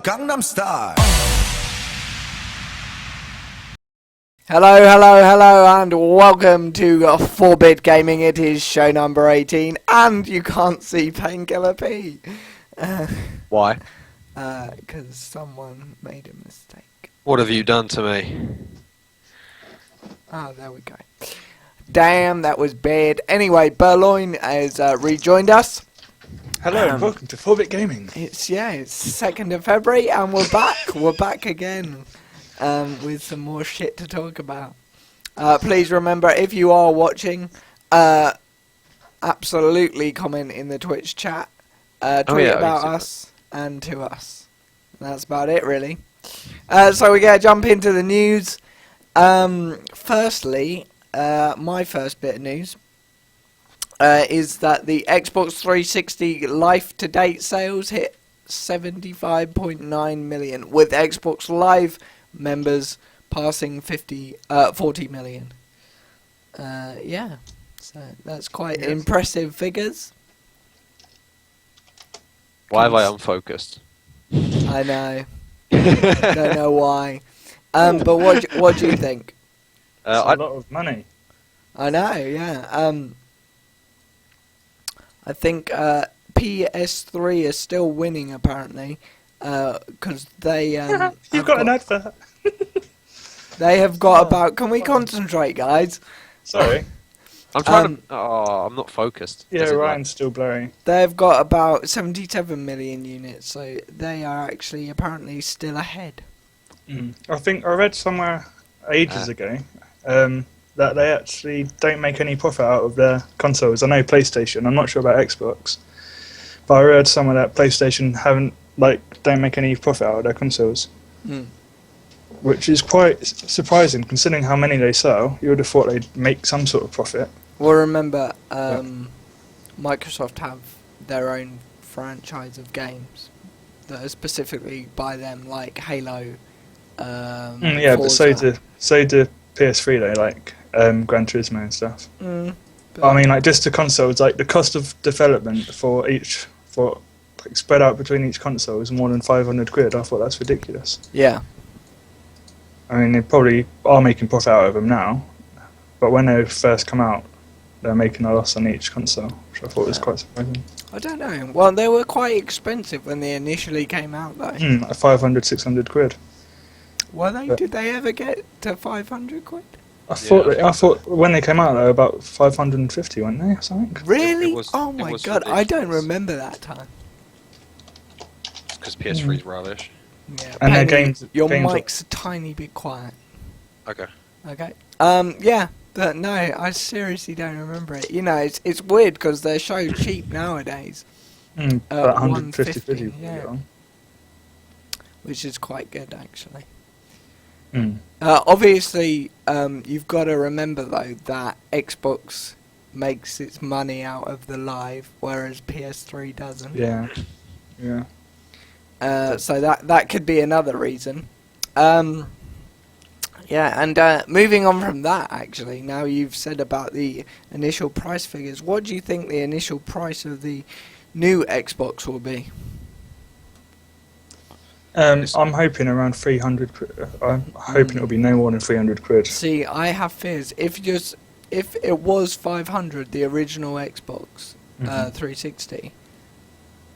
Gangnam Style. Hello, and welcome to 4-Bit Gaming. It is show number 18, and you can't see Painkiller P. Why? Because someone made a mistake. What have you done to me? Ah, there we go. Damn, that was bad. Anyway, Burloin has rejoined us. Hello and welcome to 4-Bit Gaming. It's 2nd of February, and we're back. We're back again with some more shit to talk about. Please remember, if you are watching, absolutely comment in the Twitch chat. Tweet about us and to us. That's about it, really. So we're going to jump into the news. Firstly, my first bit of news is that the Xbox 360 life-to-date sales hit 75.9 million, with Xbox Live members passing 40 million. So that's quite impressive figures. Why have I unfocused? I know. Don't know why. But what do you think? That's a lot of money. I know, yeah. I think PS3 is still winning, apparently, because they... You've got an advert. They have got about... Can we concentrate, guys? Sorry. I'm trying to... Oh, I'm not focused. Yeah, Is it Ryan's still blurry. They've got about 77 million units, so they are actually apparently still ahead. I think I read somewhere ages ago that they actually don't make any profit out of their consoles. I know PlayStation, I'm not sure about Xbox, but I read somewhere that PlayStation don't make any profit out of their consoles. Which is quite surprising, considering how many they sell. You would have thought they'd make some sort of profit. Well, remember, Microsoft have their own franchise of games that are specifically by them, like Halo. But Forza. so do PS3 though, like Gran Turismo and stuff. I mean, like just the consoles, like the cost of development for spread out between each console is more than 500 quid. I thought that's ridiculous. Yeah. I mean, they probably are making profit out of them now, but when they first come out, they're making a loss on each console, which I thought was quite surprising. I don't know. Well, they were quite expensive when they initially came out, though. Like 500, 600 quid. Were they? Did they ever get to 500 quid? I thought when they came out they were about 550, weren't they, or something? Really? It was Oh my god, I don't remember that time. Because PS3 is rubbish. Yeah, And their Penny, games. your games mic's a tiny bit quiet. Okay. Okay. Yeah, but no, I seriously don't remember it. You know, it's weird because they're so cheap nowadays. About 150 quid, 150, yeah. Which is quite good, actually. Obviously, you've got to remember, though, that Xbox makes its money out of the live, whereas PS3 doesn't. Yeah. So that could be another reason. And moving on from that, actually, now you've said about the initial price figures, what do you think the initial price of the new Xbox will be? I'm hoping around 300 quid. I'm hoping it'll be no more than 300 quid. See, I have fears. If it was 500, the original Xbox 360,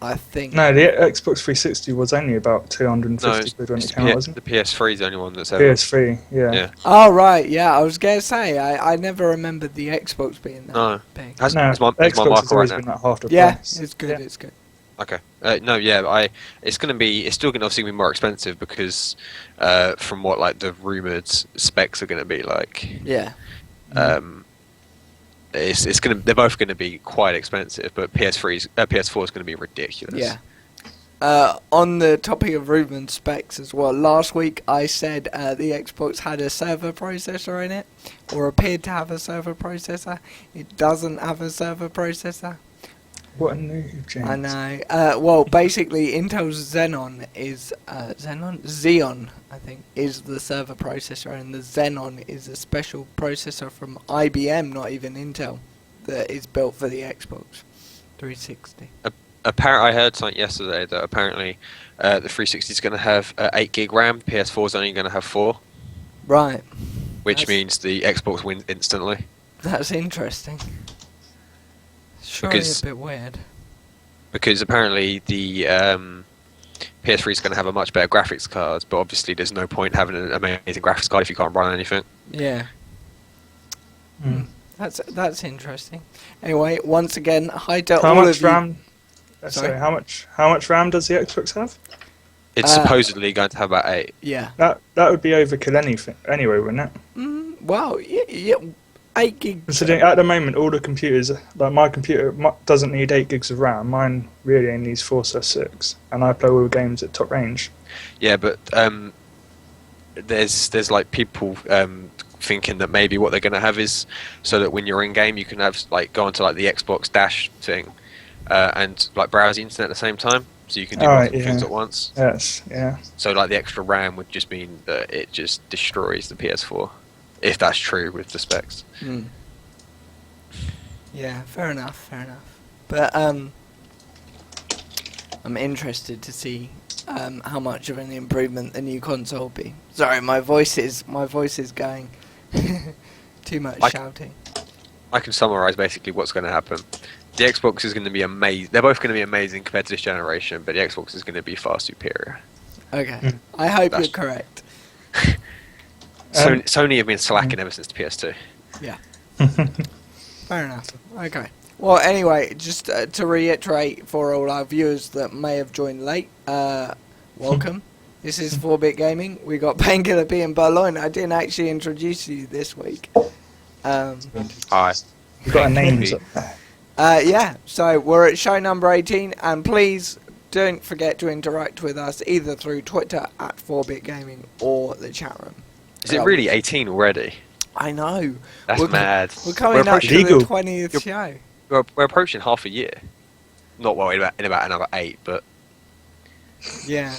I think... No, the Xbox 360 was only about 250 quid when it came out, wasn't The it? PS3 is the only one that's ever... PS3, yeah. Oh, right, yeah, I was going to say, I never remembered the Xbox being that big. Has No, is my Xbox has marker always right been now? like half the Yeah, price. it's good, it's good. Okay. It's still going to obviously be more expensive because from what like the rumoured specs are going to be like. Yeah. They're both going to be quite expensive, but PS4 is going to be ridiculous. Yeah. On the topic of rumored specs as well, last week I said the Xbox had a server processor in it, or appeared to have a server processor. It doesn't have a server processor. What a noob, James. I know. Well, basically, Intel's Xenon is Xeon, I think, is the server processor, and the Xenon is a special processor from IBM, not even Intel, that is built for the Xbox 360. apparently, I heard something yesterday that apparently the 360 is going to have 8 gig RAM. PS4 is only going to have 4, Right. which That's- means the Xbox wins instantly. That's interesting. Surely Because- a bit weird. Because apparently the PS3 is going to have a much better graphics card, but obviously there's no point having an amazing graphics card if you can't run anything. Yeah. Mm. That's interesting. Anyway, once again, hi to How all much of you. RAM? Sorry? Sorry, how much RAM does the Xbox have? It's supposedly going to have about 8. Yeah. That would be overkill anything anyway, wouldn't it? Wow. Yeah. 8 gig. Considering at the moment all the computers, like my computer, doesn't need 8 gigs of RAM. Mine really only needs 4/6, and I play all the games at top range. Yeah, but there's like people thinking that maybe what they're going to have is so that when you're in game you can have like go onto like the Xbox Dash thing and like browse the internet at the same time, so you can do multiple things at once. Yes, yeah. So like the extra RAM would just mean that it just destroys the PS4, if that's true with the specs. Yeah, fair enough. But I'm interested to see how much of an improvement the new console will be. Sorry, my voice is going. Too much shouting. I can summarize basically what's going to happen. The Xbox is going to be amazing. They're both going to be amazing compared to this generation, but the Xbox is going to be far superior. Okay, I hope That's- you're correct. Sony have been slacking ever since the PS2. Yeah. Fair enough. Okay. Well, anyway, just to reiterate for all our viewers that may have joined late, welcome. This is 4-Bit Gaming. We got Painkiller P and Burloin. I didn't actually introduce you this week. Hi. We've got our names up there. Yeah, so we're at show number 18, and please don't forget to interact with us either through Twitter at 4-Bit Gaming or the chat room. Is it really 18 already? I know. That's mad. We're coming up to approaching- the 20th show. We're approaching half a year. Not well, in about another 8, but Yeah.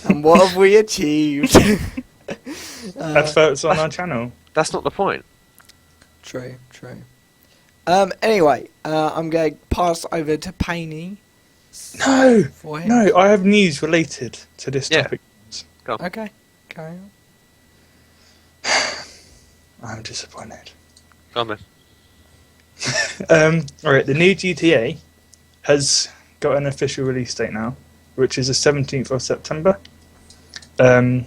And what have we achieved? Adverts on our channel. that's not the point. True. Anyway, I'm going to pass over to Painy. No, For him. no, I have news related to this Yeah. topic. Okay, carry on. I'm disappointed. Come on. Alright, the new GTA has got an official release date now, which is the 17th of September. And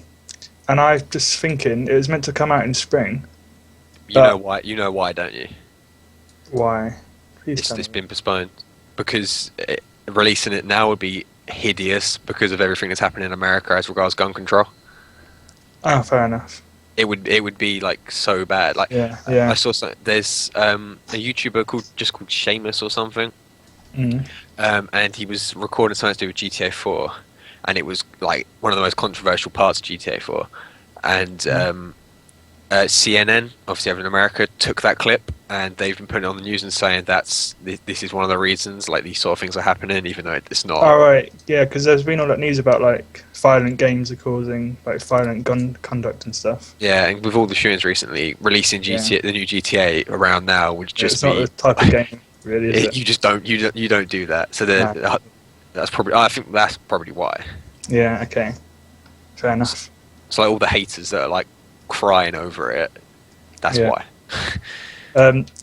I'm just thinking it was meant to come out in spring. You know why? You know why, don't you? Why? Please It's tell just me. been postponed because releasing it now would be hideous because of everything that's happening in America as regards gun control. Oh, fair enough. It would be like so bad. Like Yeah. I saw there's a YouTuber called Seamus or something. Mm. And he was recording something to do with GTA 4, and it was like one of the most controversial parts of GTA 4. And CNN, obviously over in America, took that clip, and they've been putting it on the news and saying this is one of the reasons like these sort of things are happening, even though it's not. Oh, right. Yeah, because there's been all that news about like violent games are causing like violent gun conduct and stuff. Yeah, and with all the shootings recently, releasing GTA, the new GTA around now would just It's be not the type of game, really, is it? you just don't do that. So that's probably I think that's probably why. Yeah. Okay. Fair enough. So like all the haters that are like crying over it, that's Yeah. why.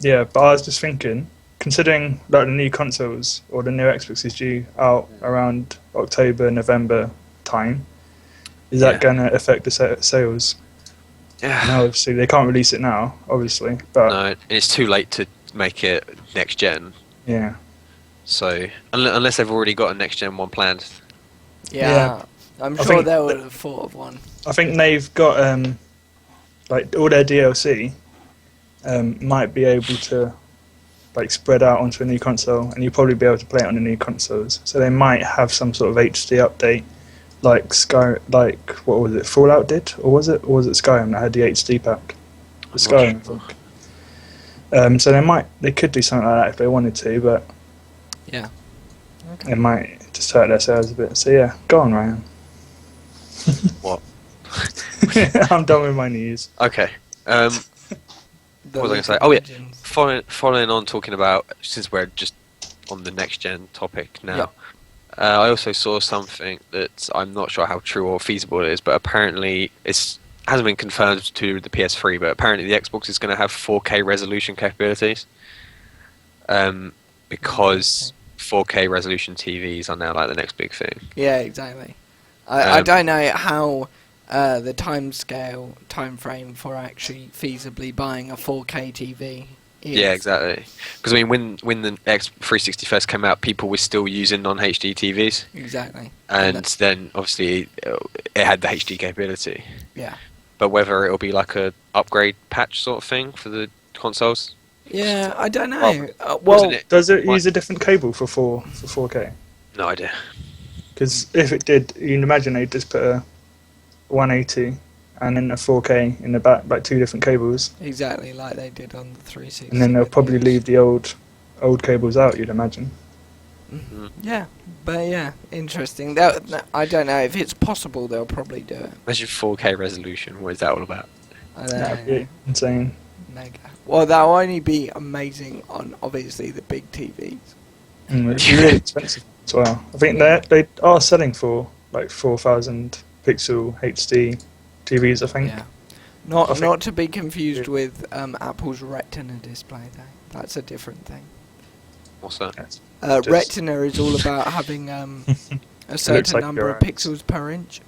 Yeah, but I was just thinking, considering like the new consoles or the new Xbox is due out around October, November time, is that going to affect the sales? Yeah. No, obviously they can't release it now, obviously, but No, and it's too late to make it next gen. yeah, So unless they've already got a next gen one planned. Yeah. I'm I sure think they would have thought of one. I think they've got like all their DLC might be able to like spread out onto a new console, and you'll probably be able to play it on the new consoles. So they might have some sort of HD update, like what was it, Fallout did, or was it Skyrim that had the HD pack? I'm Skyrim, not sure. I think. So they could do something like that if they wanted to, but Yeah. Okay. it might just hurt their sales a bit. So yeah, go on, Ryan. What? I'm done with my news. Okay. What was I going to say? Oh yeah, following on talking about, since we're just on the next gen topic now, I also saw something that I'm not sure how true or feasible it is, but apparently it hasn't been confirmed to the PS3, but apparently the Xbox is going to have 4K resolution capabilities. Because 4K resolution TVs are now like the next big thing. Yeah, exactly. I don't know how the time frame for actually feasibly buying a 4K TV is. Yeah, exactly. Because I mean, when the X360 first came out, people were still using non-HD TVs. Exactly. And then obviously it had the HD capability. Yeah. But whether it'll be like a upgrade patch sort of thing for the consoles. Yeah, I don't know. Well, does it use a different cable for 4K? No idea. Because if it did, you'd imagine they'd just put a 180 and then a 4K in the back, like two different cables. Exactly, like they did on the 360. And then they'll probably leave the old cables out, you'd imagine. Mm-hmm. Yeah, but yeah, interesting. I don't know if it's possible. They'll probably do it. Imagine 4K resolution. What is that all about? I don't That'd know. be insane. Mega. Well, that'll only be amazing on obviously the big TVs. It's really expensive as well. I think they are selling for like 4,000 pixel HD TVs, I think. Yeah. Not to be confused with Apple's Retina display though. That's a different thing. What's that? Yes. Retina is all about having a certain like number your of eyes. pixels per inch.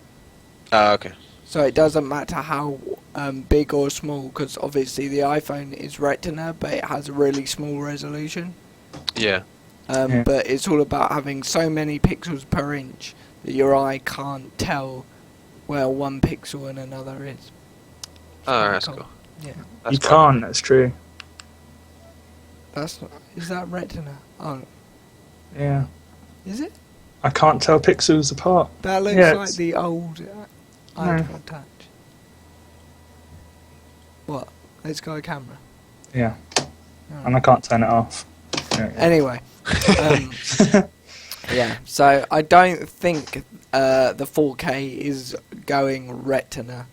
Okay. So it doesn't matter how big or small, because obviously the iPhone is Retina, but it has a really small resolution. Yeah. Yeah. But it's all about having so many pixels per inch that your eye can't tell where one pixel and another is. Oh, that's cool. Yeah. That's You can't, that's true. Is that Retina? Oh, Yeah. is it? I can't tell pixels apart. That looks Yeah, like it's- the old iPod Touch. What? Let's go camera. Yeah. Oh. And I can't turn it off. Yeah. Anyway, yeah. So I don't think the 4K is going Retina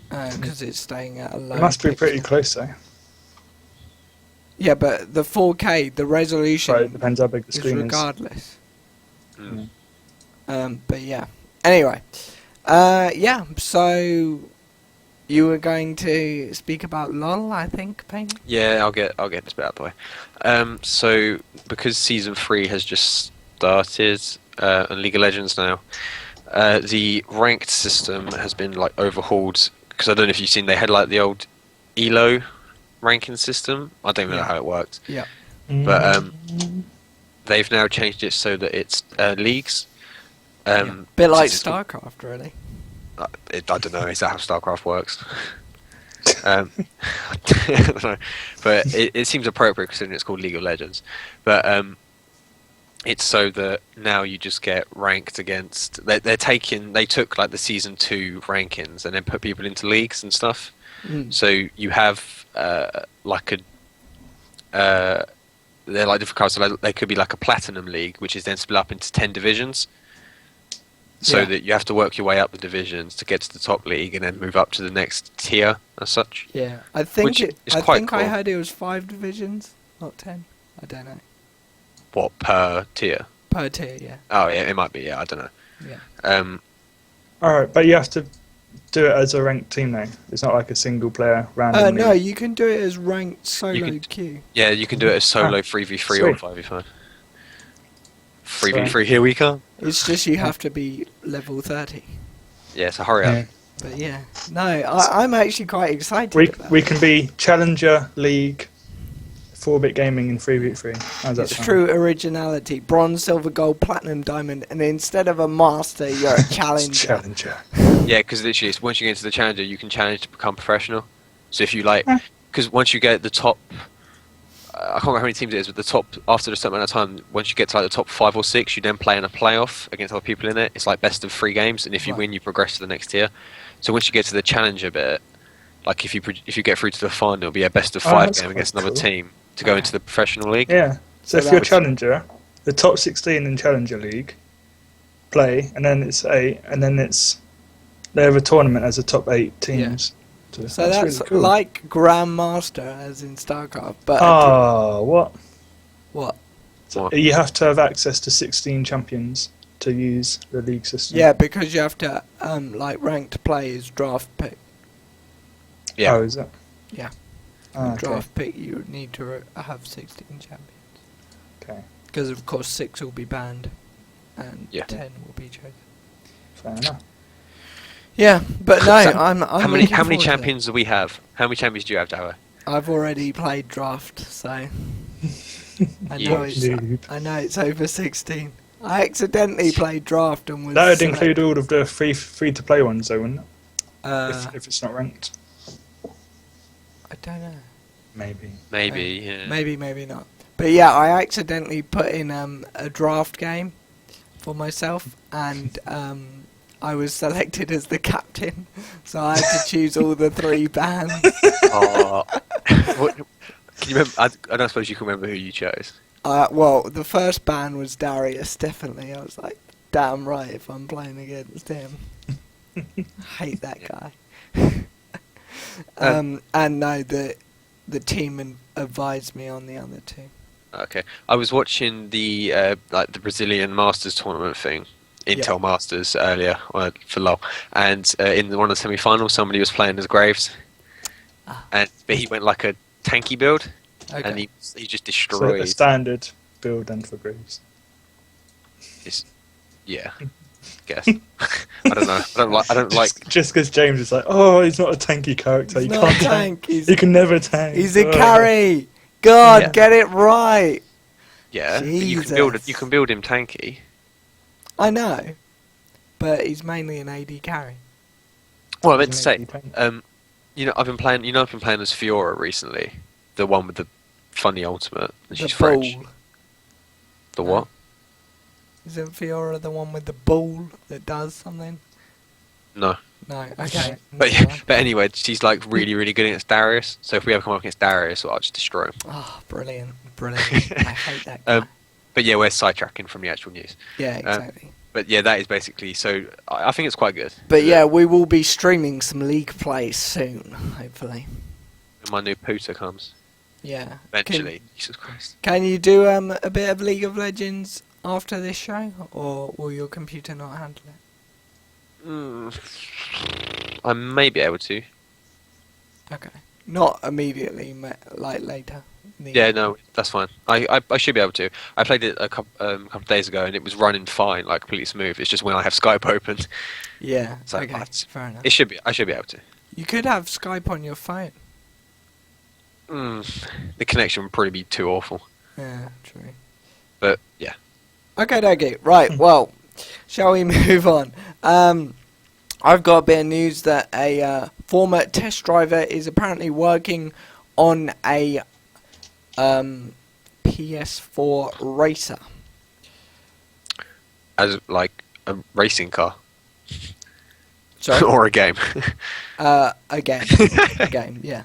because it's staying at a low. It must be pixel. pretty close though. Yeah, but the 4K, the resolution Right, it depends how big the is screen is. regardless. Mm. But yeah. Anyway, yeah. So you were going to speak about LOL, I think, Payne? Yeah, I'll get this bit out of the way. So because season 3 has just started on League of Legends now, the ranked system has been like overhauled. Because I don't know if you've seen, they had like the old ELO ranking system. I don't even know how it worked. Yeah. But they've now changed it so that it's leagues. Bit like it's- StarCraft, really. I don't know. Is that how StarCraft works? I don't know. But it seems appropriate considering it's called League of Legends. But it's so that now you just get ranked against. They took like the season 2 rankings and then put people into leagues and stuff. So you have like a. They're like different cards. So like, they could be like a platinum league, which is then split up into 10 divisions. So that you have to work your way up the divisions to get to the top league and then move up to the next tier as such. Yeah, I think Which is I quite think I cool. heard it was 5 divisions, not 10. I don't know. What, per tier? Per tier, yeah. Oh, yeah, it might be, yeah, I don't know. Yeah. Alright, but you have to do it as a ranked team though. It's not like a single player random. No, you can do it as ranked solo You can- queue. Yeah, you can do it as solo 3v3 or Sweet. 5v5. 3v3, here we come. It's just you have to be level 30. Yeah, so hurry up. Yeah. But yeah, no, I'm actually quite excited. about We it. can be Challenger League, 4-bit gaming in 3v3. How's that It's sound? true originality. Bronze, silver, gold, platinum, diamond, and instead of a master, you're a challenger. Challenger. Yeah, because literally, once you get into the challenger, you can challenge to become professional. So if you like, because once you get the top, I can't remember how many teams it is, but the top, after a certain amount of time, once you get to like the top 5 or 6, you then play in a playoff against other people in it. It's like best of 3 games, and if you Right. win, you progress to the next tier. So once you get to the challenger bit, like if you get through to the final, it'll be a best of 5 that's game quite against another cool. team to go into the professional league. Yeah. So if So you're that's- Challenger, the top 16 in Challenger League play, and then it's 8, and then they have a tournament as the top 8 teams. So that's really cool. like Grandmaster, as in StarCraft. But Oh, what? what? So What? you have to have access to 16 champions to use the league system. Yeah, because you have to like ranked players draft pick. Yeah. Oh, is it? Yeah. Ah, okay. Draft pick, you need to have 16 champions. Okay. Because of course 6 will be banned, and Yeah. 10 will be chosen. Fair enough. Yeah, but no, So, I'm how many looking forward to it. champions do we have? How many champions do you have, Javo? I've already played draft, so I You know it's noob. I know it's over 16. I accidentally played draft and was That would select- include all of the free to play ones, though, wouldn't it? If it's not ranked, I don't know. maybe. Maybe. Yeah. Maybe not. But yeah, I accidentally put in a draft game for myself, and I was selected as the captain, so I had to choose all the 3 bands. Oh. What, can you remember? I don't suppose you can remember who you chose. Well, the first ban was Darius, definitely. I was like, damn right if I'm playing against him. Hate that guy. And no, the team advised me on the other 2. Okay, I was watching the like the Brazilian Masters tournament thing, Intel Masters earlier for LoL, and in one of the semi-finals, somebody was playing as Graves, but he went like a tanky build, Okay. and he just So destroyed. a standard build then for Graves. Yeah, guess. I don't know. I don't like. Just because James is like, oh, he's not a tanky character. He's You not can't a tank. You can never tank. He's a Oh. carry. God, Yeah. get it right. Yeah, but you can build it. Jesus. You can build him tanky. I know, but he's mainly an AD carry. Well, I meant to He's say, an AD tank. I've been playing. I've been playing as Fiora recently, the one with the funny ultimate. And The she's French. ball. The what? Isn't Fiora the one with the ball that does something? No. No. Okay. But never mind. but anyway, she's like really really good against Darius. So if we ever come up against Darius, I'll just destroy him. Oh, brilliant. I hate that guy. But yeah, we're sidetracking from the actual news. Yeah, exactly. But yeah, that is basically. So I think it's quite good. But yeah, we will be streaming some League play soon, hopefully. When my new Puta comes Yeah. eventually. Jesus Christ. Can you do a bit of League of Legends after this show, or will your computer not handle it? I may be able to. Okay. Not immediately, like later. in the Yeah, evening. no, that's fine. I should be able to. I played it a couple of days ago and it was running fine, like completely smooth. It's just when I have Skype open, Yeah. So Okay. that's- Fair enough. I should be able to. You could have Skype on your phone. The connection would probably be too awful. Yeah. True. But yeah, Okay. Right. Well, shall we move on? I've got a bit of news that a former test driver is apparently working on a PS4 racer. as like a racing car Sorry. or a game. A game, yeah.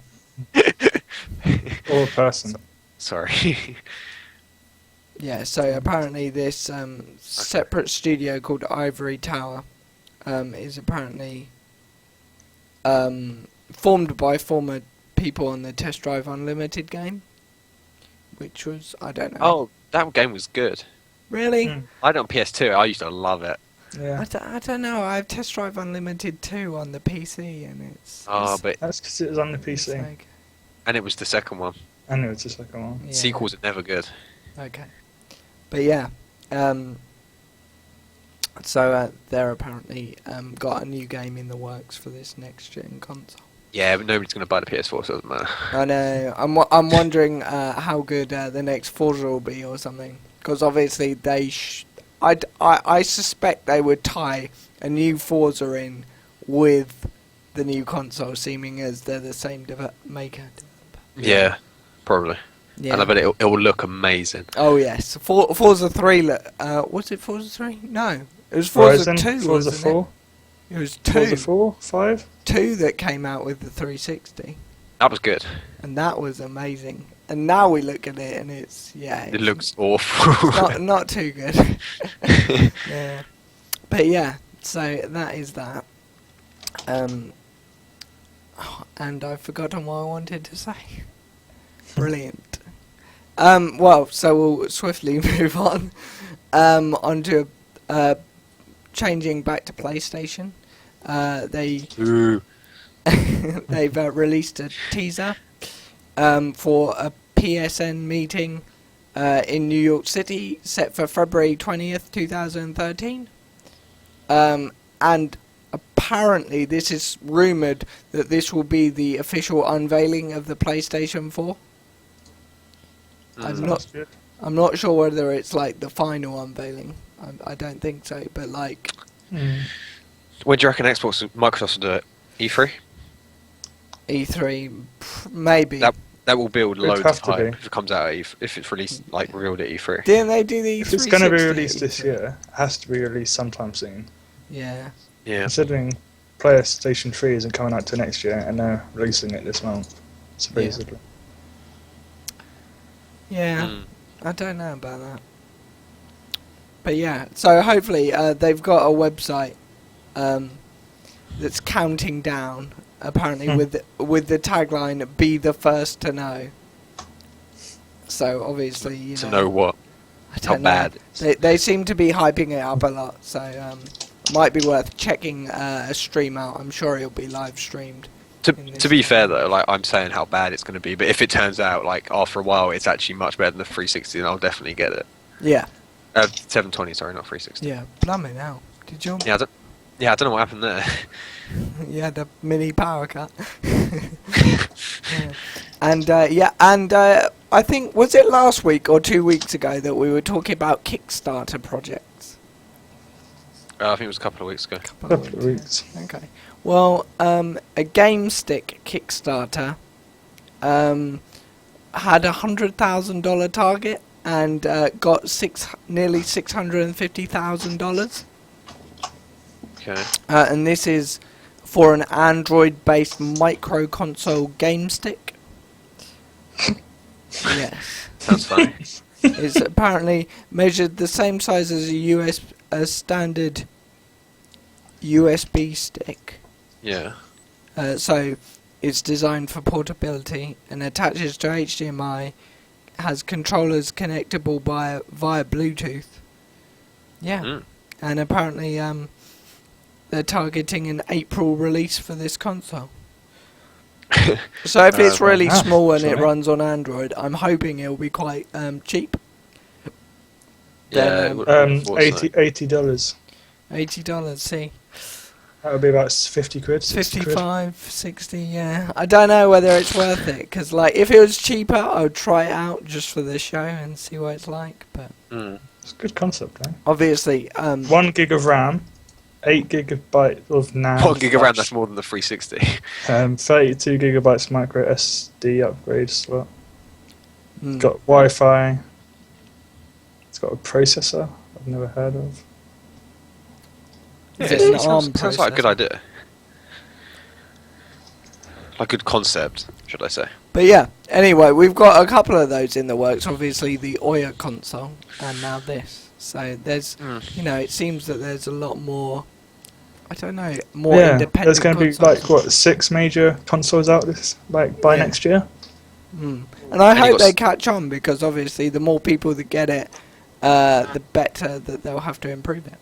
Or a person. Sorry. Yeah, so apparently this separate studio called Ivory Tower is apparently formed by former people on the Test Drive Unlimited game, which was, I don't know. Oh, that game was good. Really? Mm. I had it on PS2. I used to love it. Yeah. I don't know, I have Test Drive Unlimited 2 on the PC and it's... Oh, but That's because it was on the it's PC. like, and it was the second one. I knew it's the second one. yeah. Sequels are never good. Okay. But yeah, so they're apparently got a new game in the works for this next gen console. Yeah, but nobody's going to buy the PS4, so it doesn't matter. I know. I'm wondering how good the next Forza will be or something. Because obviously they, I suspect they would tie a new Forza in with the new console, seeming as they're the same maker. Yeah, probably. Yeah. And I bet it will look amazing. Oh yes, Forza 3. Was it Forza 3? No, it was Forza Horizon, 2. Forza wasn't 4, It was Forza 4, 5. 2 that came out with the 360, That was good. and that was amazing. And now we look at it, and it's It looks awful. not too good. Yeah, but yeah. So that is that. And I've forgotten what I wanted to say. Brilliant. Well, so we'll swiftly move on. Onto changing back to PlayStation. They've released a teaser for a PSN meeting in New York City, set for February 20th, 2013. And apparently this is rumoured that this will be the official unveiling of the PlayStation 4. I'm not sure whether it's like the final unveiling. I don't think so, but like... When do you reckon Xbox and Microsoft will do it? E3? E3, maybe. That will build loads of hype be. if it comes out if it's released, like revealed at E3. Didn't they do the E3? If it's going to be released this year, it has to be released sometime soon. Yeah. Considering PlayStation 3 isn't coming out till next year, and they're releasing it this month, supposedly. Yeah. I don't know about that. But yeah, so hopefully they've got a website that's counting down, apparently with the tagline, "Be the first to know." So obviously, you to know what? I don't know. Bad. They seem to be hyping it up a lot, so might be worth checking a stream out. I'm sure it'll be live streamed. To be fair though, like I'm saying how bad it's going to be, but if it turns out like after a while it's actually much better than the 360, then I'll definitely get it. Yeah. 720, sorry, not 360. Yeah, blimey now. Did you? Yeah, I don't know what happened there. Yeah, the mini power cut. Yeah. And I think, was it last week or 2 weeks ago that we were talking about Kickstarter projects? I think it was a couple of weeks ago. Couple of weeks. Okay. Well, a GameStick Kickstarter had a $100,000 target and got nearly $650,000. Okay. And this is for an Android-based micro console GameStick. Yes. Sounds funny. It's apparently measured the same size as a standard USB stick. Yeah. So it's designed for portability and attaches to HDMI, has controllers connectable via Bluetooth. Yeah. And apparently they're targeting an April release for this console. So if it's really small and it runs on Android, I'm hoping it'll be quite cheap. Yeah. $80. $80, see. That would be about 50 quid. 55, 60, yeah. I don't know whether it's worth it, because like, if it was cheaper, I would try it out just for the show and see what it's like, but... It's a good concept, though. Obviously, 1 gig of RAM, 8 gigabyte of NAND. 1 gig of RAM, that's more than the 360. 32 gigabytes micro SD upgrade slot. Mm. Got Wi-Fi. It's got a processor I've never heard of. Is it an ARM sounds like a good processor? idea. Like a good concept, should I say. But yeah, anyway, we've got a couple of those in the works. Obviously, the Oya console, and now this. So there's, you know, it seems that there's a lot more, I don't know, more independent there's going to be consoles. like, what, 6 major consoles out by next year? And I hope they catch on, because obviously the more people that get it, the better that they'll have to improve it.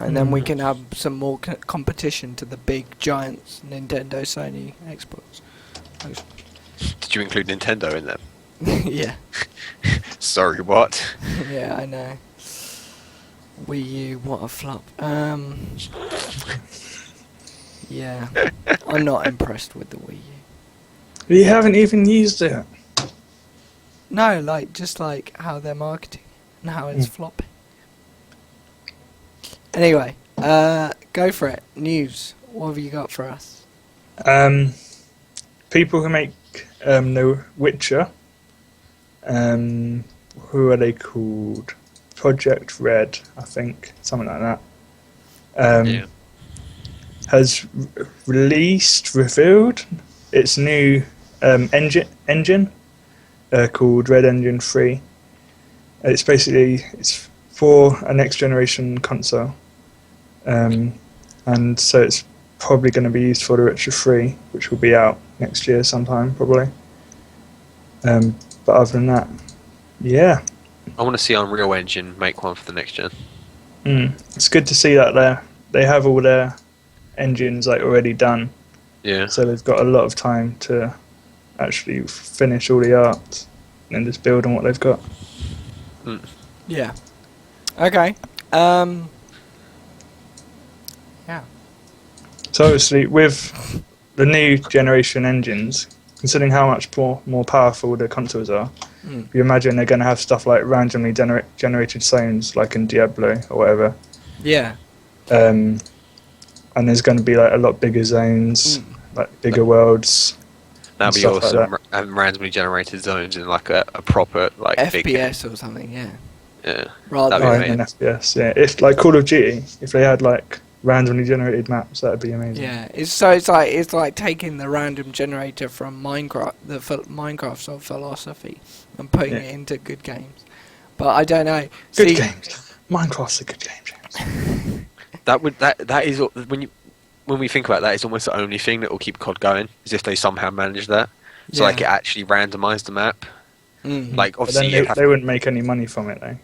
And then we can have some more competition to the big giants, Nintendo, Sony, Xbox. Did you include Nintendo in them? Yeah. Sorry, what? Yeah, I know. Wii U, what a flop. Yeah. I'm not impressed with the Wii U. We haven't even used it. No, like, just like how they're marketing and how it's flopping. Anyway, go for it. News. What have you got for us? People who make The Witcher, who are they called? Project Red, I think, something like that. Has revealed its new engine called Red Engine 3. It's for a next generation console, and so it's probably going to be used for The Witcher 3, which will be out next year sometime probably. But other than that, yeah. I want to see Unreal Engine make one for the next gen. It's good to see that they have all their engines like already done. Yeah. So they've got a lot of time to actually finish all the art and just build on what they've got. Yeah. Okay. Yeah. So obviously with the new generation engines, considering how much more powerful the consoles are, you imagine they're going to have stuff like randomly generated zones, like in Diablo or whatever. Yeah. And there's going to be like a lot bigger zones, like bigger worlds. That'd be stuff awesome. like Having randomly generated zones in like a proper like big game. FPS or something. Yeah. Yeah. Rather That'd be in amazing. an FPS, yeah. If like Call of Duty, if they had like randomly generated maps, that'd be amazing. Yeah, it's like taking the random generator from Minecraft, the Minecraft sort of philosophy, and putting it into good games. But I don't know. Good games. Minecraft's a good game, James. That is when we think about that, it's almost the only thing that will keep COD going, is if they somehow manage that. So like it actually randomised the map. Like But obviously then they wouldn't make any money from it though,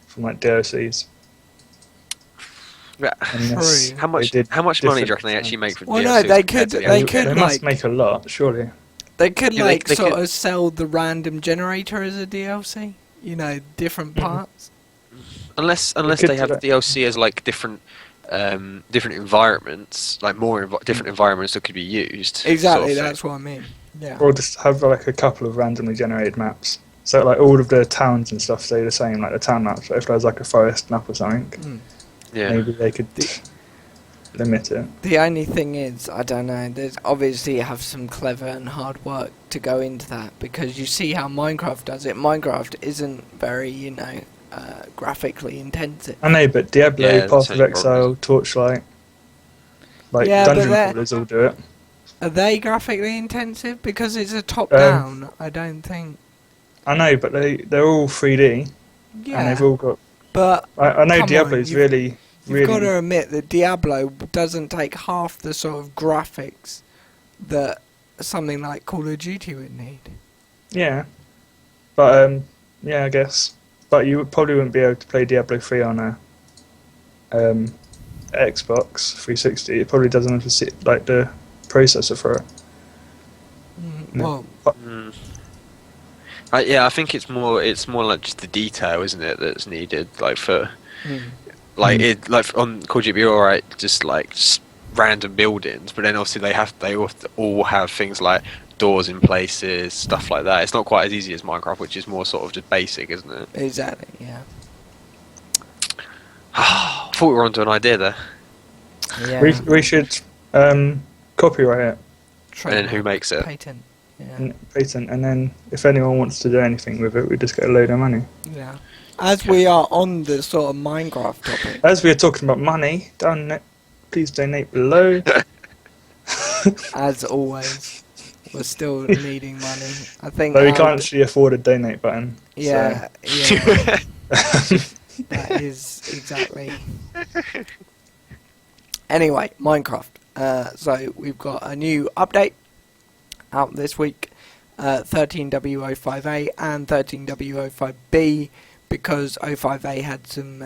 from like DLCs. Unless True. How much they did money do you different reckon they actually make from Well, DLCs? no, they compared could- to the they actual could game? They must like- make a lot, surely. They could Yeah, like they sort could- of sell the random generator as a DLC. You know, different parts. Unless could they do have that. DLC as like different environments, like more different environments that could be used. Exactly, sort of that's what I mean. Yeah. Or just have like a couple of randomly generated maps. So like all of the towns and stuff stay the same, like the town maps. But if there's like a forest map or something, thing. Yeah. maybe they could limit it. The only thing is, I don't know. There's obviously have some clever and hard work to go into that, because you see how Minecraft does it. Minecraft isn't very, graphically intensive. I know, but Diablo, Yeah, that's Path the of only Exile, problem. Torchlight, like Yeah, but dungeon they're- crawlers all do it. Are they graphically intensive? Because it's a top-down. I don't think. I know, but they're all 3D, and Yeah, they've all got. but I know Come Diablo's on, really, you've got to really. admit that Diablo doesn't take half the sort of graphics that something like Call of Duty would need. Yeah, but yeah, I guess. But you probably wouldn't be able to play Diablo 3 on a Xbox 360. It probably doesn't have the processor for it. No. Well, Yeah, I think it's more like just the detail, isn't it, that's needed, like for mm, like on Call of Duty, you're alright, just random buildings, but then obviously they all have things like doors in places, stuff like that. It's not quite as easy as Minecraft, which is more sort of just basic, isn't it? exactly. Yeah. I thought we were onto an idea there. Yeah. We should copyright it And then who makes it? Patent. Yeah. and patent, and then if anyone wants to do anything with it, we just get a load of money. Yeah. As we are on the sort of Minecraft topic. As we are talking about money, please donate below. As always, we're still needing money. I think. Though we our can't actually afford a donate button. Yeah, yeah. That is exactly. Anyway, Minecraft. So we've got a new update out this week, 13W05A and 13W05B, because 05A had some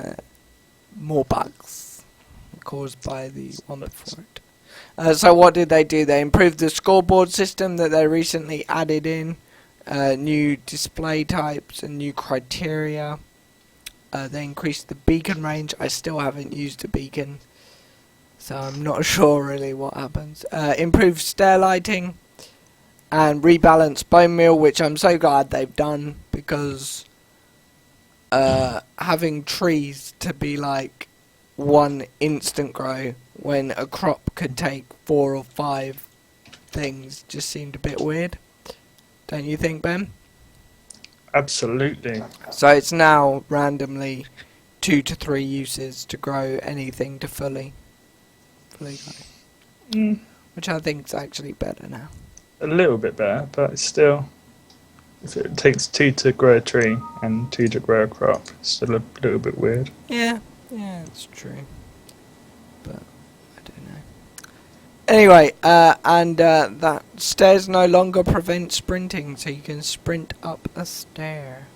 more bugs caused by the one before it. So what did they do? They improved the scoreboard system that they recently added in, new display types and new criteria. They increased the beacon range. I still haven't used a beacon, so I'm not sure really what happens. Improved stair lighting and rebalanced bone meal, which I'm so glad they've done, because having trees to be like one instant grow when a crop could take 4 or 5 things just seemed a bit weird. Don't you think, Ben? Absolutely. So it's now randomly 2 to 3 uses to grow anything to fully grow. Which I think is actually better now. A little bit better, but it's still. If it takes 2 to grow a tree and 2 to grow a crop, it's still a little bit weird. Yeah, it's true. But I don't know. Anyway, that stairs no longer prevent sprinting, so you can sprint up a stair.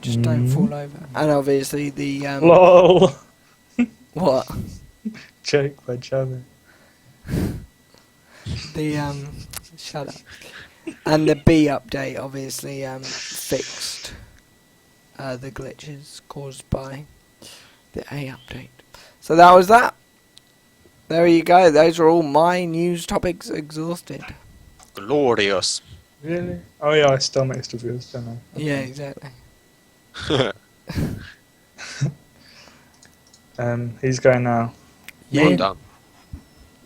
Just don't fall over. And obviously the LOL. what? Joke by Javo. The shut up. And the B update obviously fixed the glitches caused by the A update. So that was that. There you go. Those are all my news topics exhausted. Glorious. Really? Oh yeah, I still make reviews, don't I? Yeah, exactly. He's going now. Yeah. I'm done.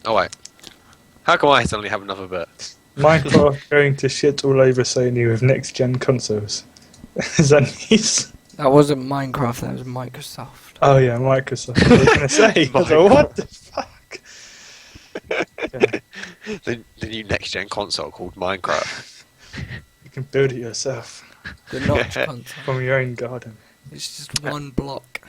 Oh wait. How come I suddenly have another bit? Minecraft going to shit all over Sony with next gen consoles. Is that news? That wasn't Minecraft, that was Microsoft. Oh yeah, Microsoft. I was going to say, I was like, what the fuck? Yeah, The new next gen console called Minecraft. you can build it yourself The notch console. from your own garden. It's just one block.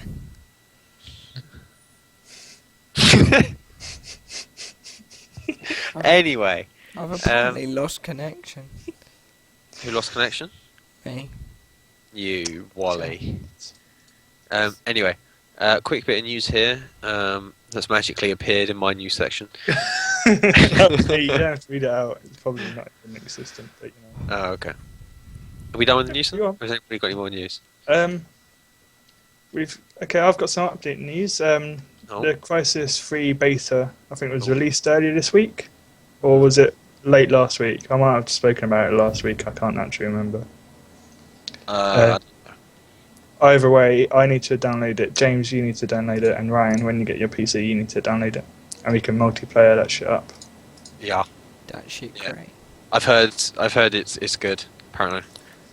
Anyway, I've apparently lost connection. who lost connection? Me. You, Wally. Anyway, quick bit of news here. That's magically appeared in my news section. You don't have to read it out. It's probably not even existent, but you know. Oh, okay. Are we done with the news? You are. Or has anybody got any more news? I've got some update news. Oh. The Crisis 3 beta, I think, was released earlier this week, or was it late last week? I might have spoken about it last week. I can't actually remember. Either way, I need to download it. James, you need to download it, and Ryan, when you get your PC, you need to download it, and we can multiplayer that shit up. Yeah. That shit Yeah. great. I've heard it's good, apparently.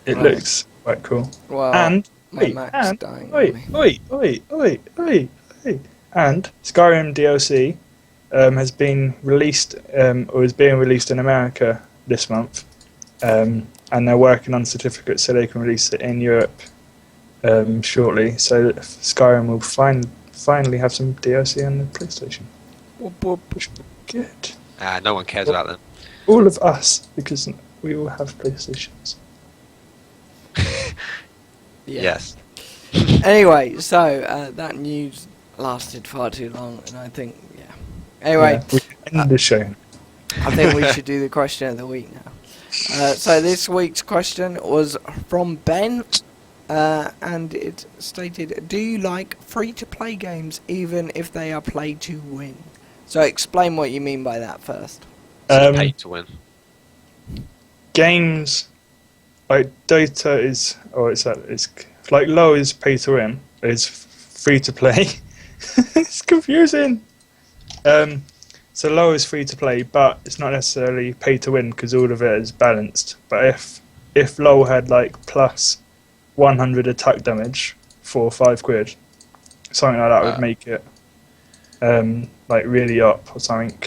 It Right. looks quite cool. Well, And my Mac's dying on me. wait. And Skyrim DLC has been released, or is being released in America this month, and they're working on certificates so they can release it in Europe shortly. So that Skyrim will finally have some DLC on the PlayStation, Whoop, whoop. which will be good. No one cares about them. All of us, because we all have PlayStations. Yeah. Yes. Anyway, so that news lasted far too long, and I think, yeah. Anyway, Yeah, we can end the show. I think we should do the question of the week now. So this week's question was from Ben, and it stated, do you like free-to-play games even if they are play-to-win? So explain what you mean by that first. It's paid to win. Games like Dota is, or it's like low is pay to win, it's free to play. It's confusing. So low is free to play, but it's not necessarily pay to win because all of it is balanced. But if low had like plus 100 attack damage for £5, something like that would make it like really up or something.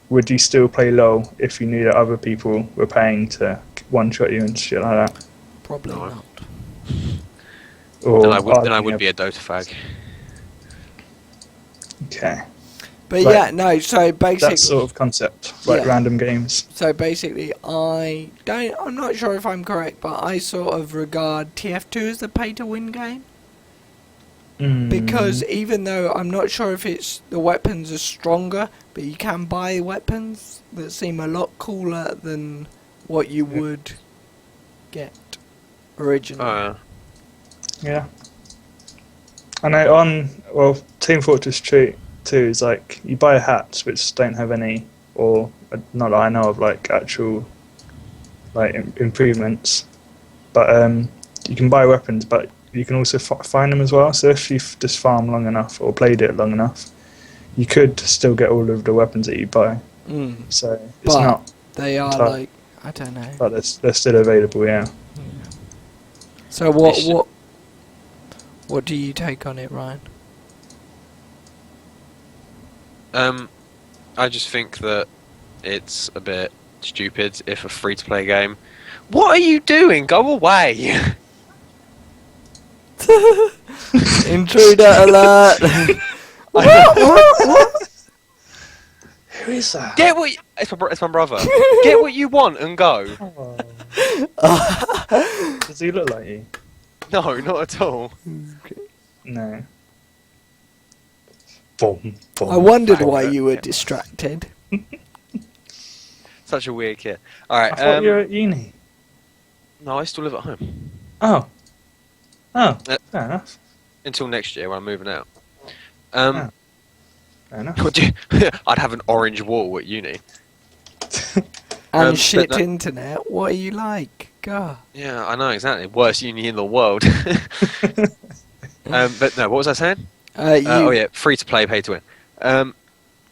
Would you still play low if you knew that other people were paying to one-shot you and shit like that? Probably No. not. Or Then I would be a Dota fag. Okay. But Right. yeah, no, so basically... That sort of concept, like Yeah. random games. So basically, I'm not sure if I'm correct, but I sort of regard TF2 as the pay-to-win game. Because even though I'm not sure if the weapons are stronger, but you can buy weapons that seem a lot cooler than what you would get originally. Yeah. I know Team Fortress 2 is like, you buy hats which don't have any, or not that I know of, like actual like improvements, but you can buy weapons, but you can also find them as well. So if you've just farmed long enough or played it long enough, you could still get all of the weapons that you buy. So it's But not. they are tough. like, I don't know. But they're still available, yeah. So what do you take on it, Ryan? I just think that it's a bit stupid if a free-to-play game. What are you doing? Go away! Intruder alert! Who is that? It's my brother. Get what you want and go. Oh. Does he look like you? No, not at all. No. Boom, boom. I wondered why you were distracted. Such a weird kid. Alright, I thought you were at uni. no, I still live at home. Oh. Fair enough. Until next year when I'm moving out. Fair enough. I'd have an orange wall at uni. And But shit no- internet. What are you like? God. Yeah, I know, exactly. Worst uni in the world. But no, what was I saying? Oh yeah, free to play, pay to win.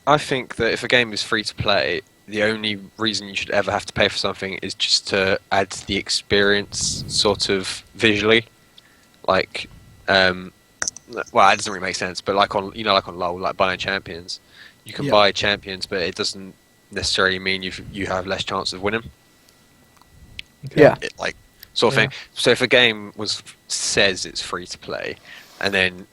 I think that if a game is free to play, the only reason you should ever have to pay for something is just to add to the experience, sort of visually. Like, well, that doesn't really make sense, but like on LoL, like buying champions, you can buy champions, but it doesn't necessarily mean you have less chance of winning. Okay. Yeah. Like sort of thing. So if a game says it's free to play, and then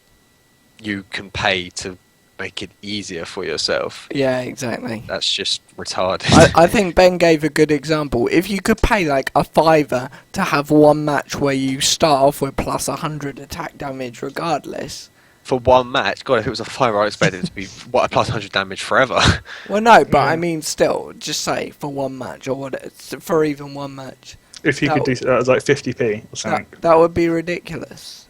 you can pay to make it easier for yourself, Yeah, exactly. that's just retarded. I think Ben gave a good example. If you could pay like a £5 to have one match where you start off with plus 100 attack damage regardless. For one match, God, if it was a fiver, I expected it to be a plus 100 damage forever. Well, no, but Yeah. I mean, still, just say for one match or what? For even one match, If you could do that, was like 50p or something. that would be ridiculous.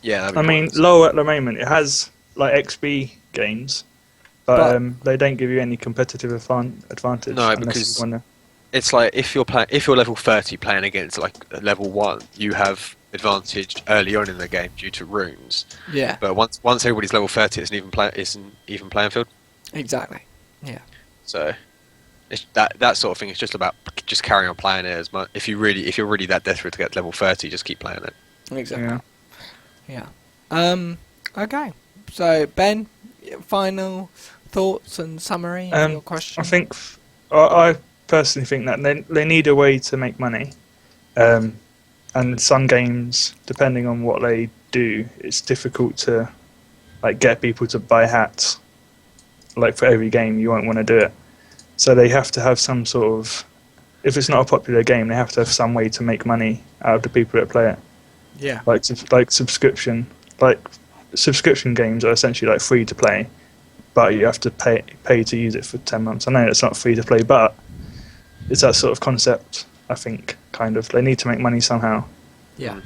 Yeah, that'd I be mean, pointless. LoL at the moment, it has like XP games, but But- they don't give you any competitive advantage. No, unless because- you wanna... It's like if you're level 30 playing against like level 1, you have advantage early on in the game due to runes. Yeah, But once everybody's level 30, it's an even playing field. exactly. Yeah. So it's that sort of thing. It's just about just carrying on playing it as much. If you're really that desperate to get to level 30, just keep playing it. Exactly. Yeah. Yeah. Okay. So Ben, final thoughts and summary of your question. I personally think that they need a way to make money, and some games, depending on what they do, it's difficult to like get people to buy hats. Like for every game, you won't want to do it. So they have to have some sort of. If it's not a popular game, they have to have some way to make money out of the people that play it. Yeah. Like subscription games are essentially like free to play, but you have to pay to use it for 10 months. I know it's not free to play, but it's that sort of concept. I think kind of they need to make money somehow. Yeah.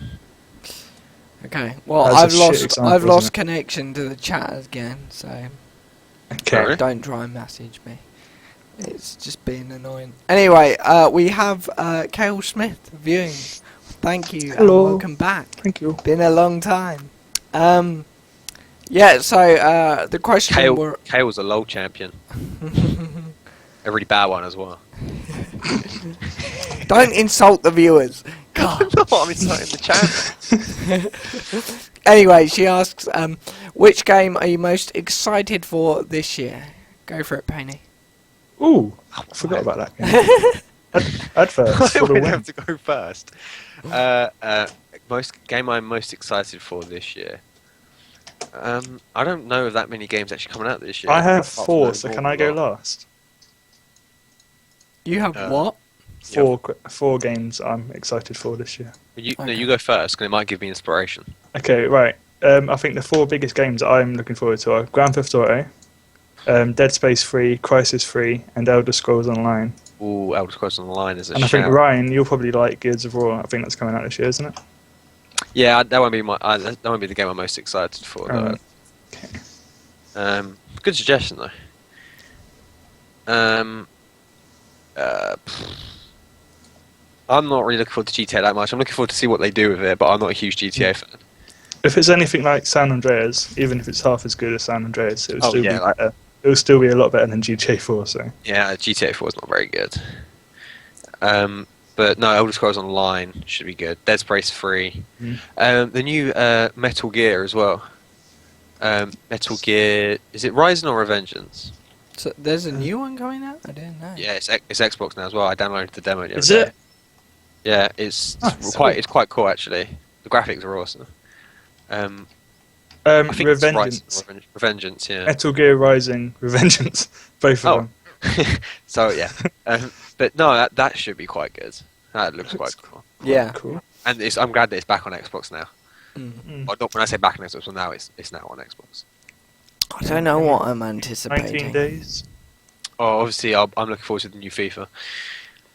Okay. Well, That's a shit I've example, lost isn't connection to the chat again, so Okay. Sorry? don't try and message me. It's just being annoying. Anyway, we have Kale Smith viewing. Thank you. Hello. And welcome back. Thank you. Been a long time. Yeah. So the question were. Kale's a LoL champion. A really bad one as well. Don't insult the viewers. God. No, I'm inside in the chat. Anyway, she asks, which game are you most excited for this year? Go for it, Penny. Ooh, I forgot about that game. Adverts I for the would win. have to go first. Game I'm most excited for this year. I don't know of that many games actually coming out this year. I have apart from 4, the so normal can I go lot. last? You have what? Four games I'm excited for this year. No, Okay. you go first, because it might give me inspiration. Okay, right. I think the 4 biggest games that I'm looking forward to are Grand Theft Auto, Dead Space 3, Crisis 3, and Elder Scrolls Online. Ooh, Elder Scrolls Online is a And I shout. think Ryan, you'll probably like Gears of War. I think that's coming out this year, isn't it? Yeah, that won't be that won't be the game I'm most excited for. Though. Okay. Good suggestion though. I'm not really looking forward to GTA that much. I'm looking forward to see what they do with it, but I'm not a huge GTA fan. If it's anything like San Andreas, even if it's half as good as San Andreas, it'll Oh, still yeah, be like- better. It'll still be a lot better than GTA 4. So Yeah, GTA 4 is not very good. But no, Elder Scrolls Online should be good. Dead Space 3. The new Metal Gear as well. Metal Gear, is it Rising or Revengeance? So there's a new one coming out? I didn't know. Yeah, it's Xbox now as well. I downloaded the demo the other is day. it? Yeah, it's Sweet. it's quite cool actually. The graphics are awesome. I think Revengeance, it's Revengeance, yeah. Metal Gear Rising, Revengeance, both of Oh. them. So yeah, but no, that should be quite good. That looks quite cool. Yeah. Cool. And I'm glad that it's back on Xbox now. Mm. Well, not when I say back on Xbox, well, now it's now on Xbox. I don't know what I'm 19 anticipating. days. Oh, obviously, I'm looking forward to the new FIFA.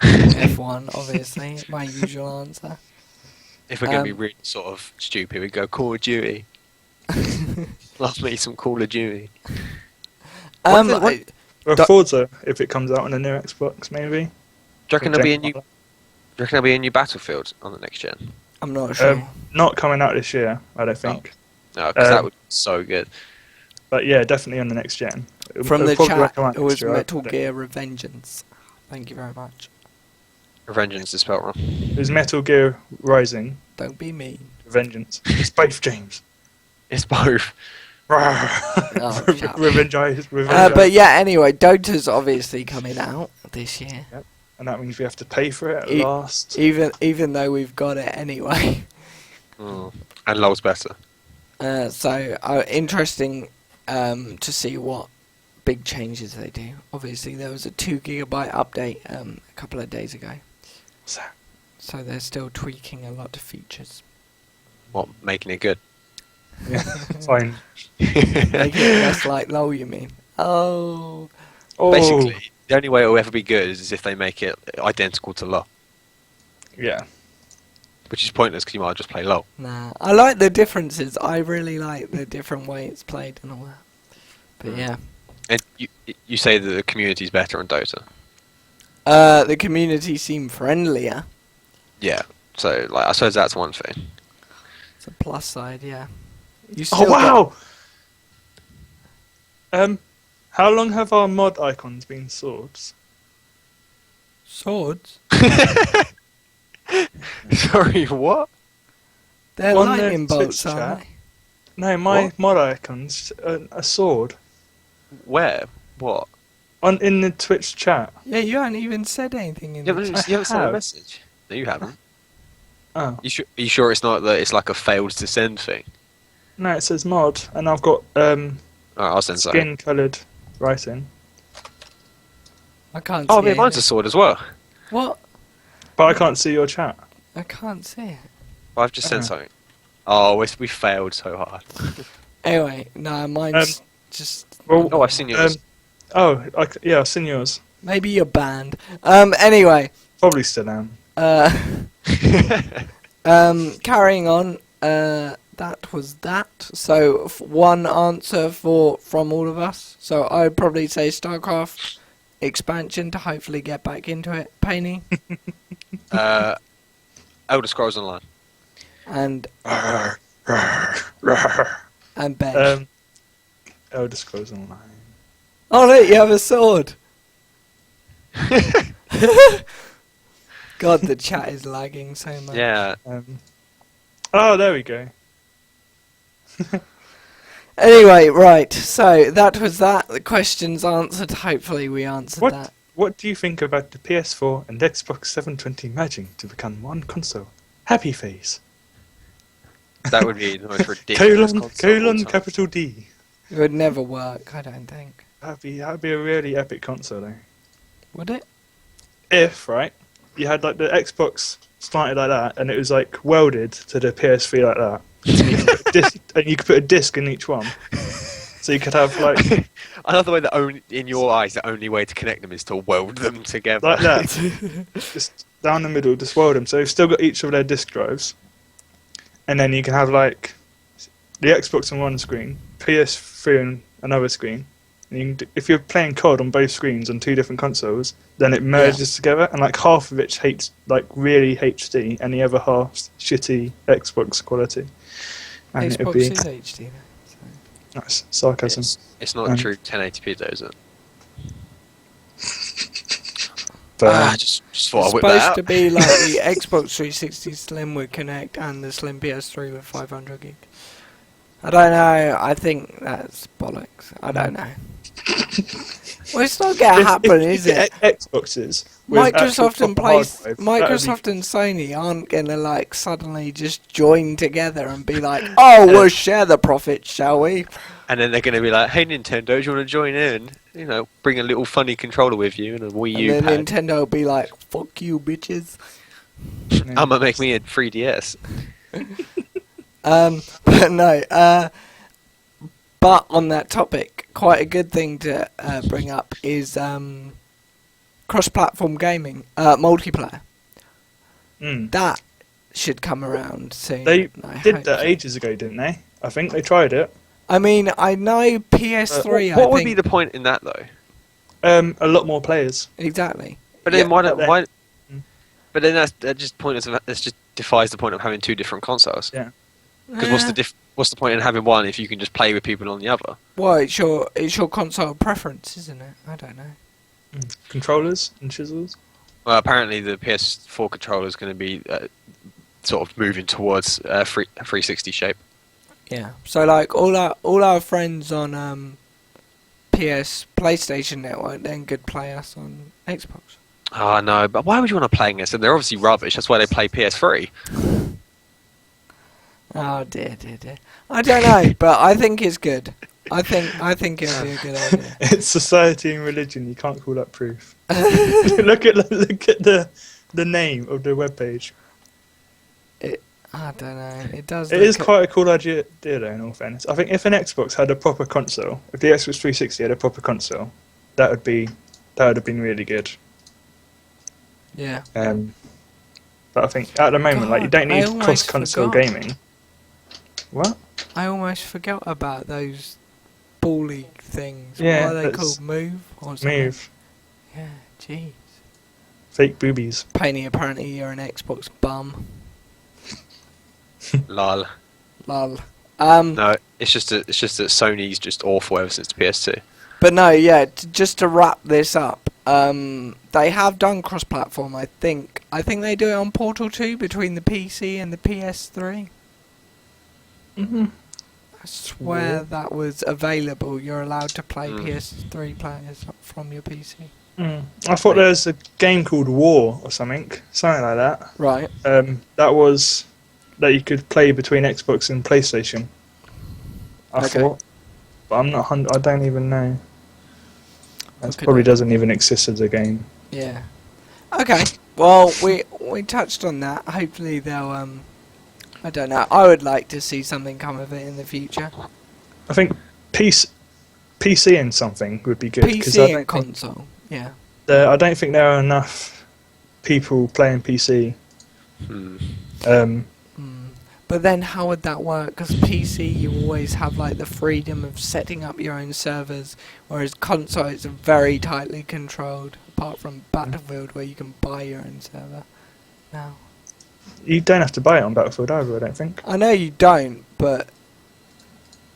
F1, obviously, my usual answer. If we're going to be really sort of stupid, we go Call of Duty. Love me some Call of Duty. Or Forza, if it comes out on a new Xbox, maybe. Do you reckon there'll be a new? Do you reckon there'll be a new Battlefield on the next gen? I'm not sure. Not coming out this year, I don't think. No, because that would be so good. But yeah, definitely on the next gen. From the It'll probably chat, come out it was next year, Metal I Gear Revengeance. Thank you very much. Revengeance is spelled wrong. It was Metal Gear Rising. Don't be mean. Vengeance. It's both, James. It's both. Revenge. But yeah, anyway, Dota's obviously coming out this year. Yep. And that means we have to pay for it at last. Even though we've got it anyway. And LOL's better. So interesting to see what big changes they do. Obviously, there was a 2 GB update a couple of days ago. So they're still tweaking a lot of features. What, making it good? Yeah, fine. Making it less like LOL, you mean? Oh. Basically, the only way it will ever be good is if they make it identical to LOL. Yeah. Which is pointless because you might just play LOL. Nah, I like the differences. I really like the different way it's played and all that. But yeah. And you say that the community's better on Dota. The community seem friendlier. Yeah. So, like, I suppose that's one thing. It's a plus side, yeah. Oh wow! How long have our mod icons been swords? Swords? Sorry, what? They're On lightning the bolts, Twitch aren't chat. No, my What? mod icon's a sword. Where? What? In the Twitch chat. they? Yeah, you haven't even said anything in You the haven't, chat. you haven't sent a have. message? No, you haven't. Oh. Are you sure it's not that it's like a failed to send thing? No, it says mod, and I've got Alright, I'll send something. skin coloured writing. I can't Oh, see yeah, it. mine's a sword as well. What? But I can't see your chat. I can't see it. I've just sent something. Oh, we failed so hard. Anyway, no, mine's just... Well, Oh, I've seen yours. yeah, I've seen yours. Maybe you're banned. Anyway, Probably still am. carrying on, that was that. So, one answer from all of us. So, I'd probably say StarCraft expansion to hopefully get back into it. Painting. Elder Scrolls Online. And Um, Ben. Elder Scrolls Online. Oh look, you have a sword. God, the chat is lagging so much. Yeah. Oh, there we go. Anyway, right, so that was that. The questions answered. Hopefully we answered that. What do you think about the PS4 and Xbox 720 merging to become one console? Happy face. That would be the most ridiculous console of all time. Capital D. It would never work, I don't think. That'd be a really epic console though. Would it? If, right, you had like the Xbox slanted like that and it was like welded to the PS3 like that. And you could put a disc in each one. So you could have like... I love the way that in your eyes the only way to connect them is to weld them together. like that. Just down the middle, just weld them. So you've still got each of their disc drives. And then you can have like the Xbox on one screen, PS3 on another screen. And you can if you're playing COD on both screens on two different consoles, then it merges together, and like half of it's like really HD, and the other half's shitty Xbox quality. And it'd Xbox be is HD then. So. nice sarcasm. It's not true 1080p though, is it? But Just It's thought I'd whip that supposed out. to be like the Xbox 360 Slim with Connect and the Slim PS3 with 500 gig. I don't know. I think that's bollocks. I don't know. Well, it's not going to happen, is it? Xboxes. with actual Microsoft and proper hard drive, that'd Microsoft and Sony aren't gonna like suddenly just join together and be like, "Oh, we'll share the profits, shall we?" And then they're going to be like, "Hey Nintendo, do you want to join in? You know, bring a little funny controller with you and a Wii U And then pad. Nintendo will be like, "Fuck you, bitches." I'm gonna make me a 3DS." But no. But on that topic, quite a good thing to bring up is cross-platform gaming, multiplayer. That should come around soon. They I did hope that so. ages ago, didn't they? I think they tried it. I mean, I know PS3. What would be the point in that though? A lot more players. Exactly? But then Yeah, why? But then that just pointless. That just defies the point of having two different consoles. Yeah. Because what's the point in having one if you can just play with people on the other? Well, it's your console preference, isn't it? I don't know. Controllers and chisels. Well, apparently the PS4 controller is going to be sort of moving towards a 360 shape. Yeah. So like all our friends on PlayStation Network then could play us on Xbox. Oh no, but why would you want to play against them? They're obviously rubbish. That's why they play PS3. Oh dear. I don't know, but I think it's good. I think it'll be a good idea. It's society and religion. You can't call that proof. look at the name of the webpage. I don't know. It does. It is quite a cool idea, though. In all fairness, I think if an Xbox had a proper console, if the Xbox 360 had a proper console, that would have been really good. Yeah. But I think at the moment, like you don't I need almost cross-console forgot. gaming. What? I almost forgot about those bally things. Yeah, What are they that's- called? Move or something? Move. Yeah. Jeez. Fake boobies. Painty, apparently you're an Xbox bum. Lol. Lol. No, it's just that Sony's just awful ever since the PS2. But no, yeah. Just to wrap this up, they have done cross-platform. I think they do it on Portal 2 between the PC and the PS3. Mm-hmm. I swear that was available. You're allowed to play Mm. PS3 players from your PC. I thought there was a game called War or something like that. Right. That you could play between Xbox and PlayStation. I Okay. thought, but I'm not. I don't even know. That Okay. probably doesn't even exist as a game. Yeah. Okay. Well, we touched on that. Hopefully they'll I don't know. I would like to see something come of it in the future. I think PC and something would be good. 'cause PC and console. Yeah. I don't think there are enough people playing PC. But then how would that work? Because PC, you always have like the freedom of setting up your own servers, whereas console is very tightly controlled. Apart from Battlefield, where you can buy your own server. Now, You don't have to buy it on Battlefield either. I don't think I know you don't, but